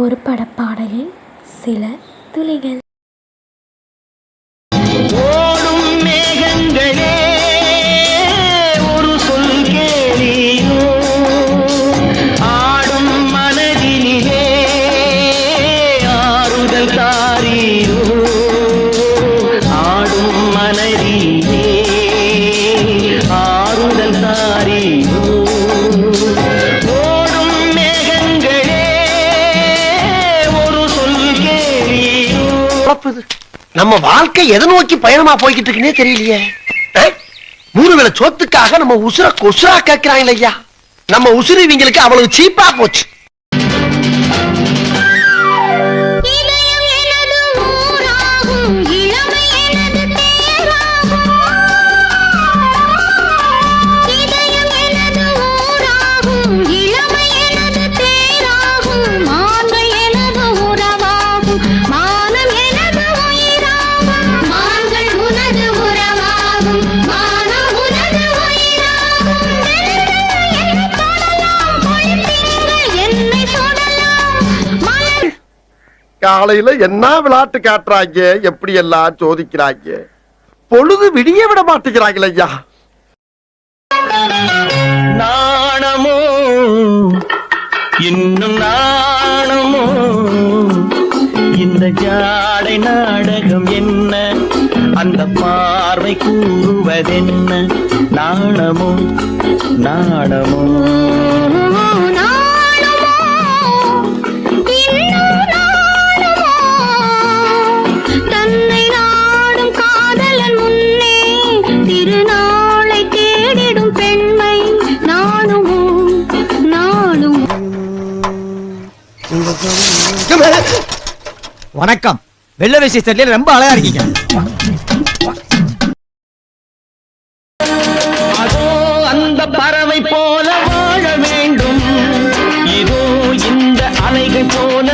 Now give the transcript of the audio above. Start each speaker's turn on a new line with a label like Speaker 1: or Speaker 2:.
Speaker 1: ஒரு படப்பாடலில் சில துளிகள்.
Speaker 2: ஓடும் மேகங்களே ஒரு சொல் கேளியோ, ஆடும் மனதிலே ஆறுதல் தாரியோ, ஆடும் மனதிலே ஆறுதல் தாரியோ. நம்ம வாழ்க்கை எதை நோக்கி பயணமா போய்கிட்டு இருக்குன்னே தெரியலையே. 3 வேளை சோத்துக்காக நம்ம உசுர கொசுரா கேட்கிறாங்க ஐயா. நம்ம உசுறு இவங்களுக்கு அவ்வளவு சீப்பா போச்சு. காலையில என்ன விளையாட்டு காட்டுறாங்க, எப்படி எல்லாம் சோதிக்கிறாங்க. பொழுது விடிய விட மாட்டேங்கிறாங்களே ஐயா. நாணமோ இன்னும் நாணமோ, இந்த ஜாடை நாடகம் என்ன, அந்த பார்வை கூறுவதென்ன. நாணமோ நாணமோ
Speaker 3: வணக்கம். வெள்ள வேஷ்டி சட்டையில ரொம்ப அழகா இருக்கீங்க.
Speaker 2: அதோ அந்த பறவை போல வாழ வேண்டும், இதோ இந்த அலைகள் போல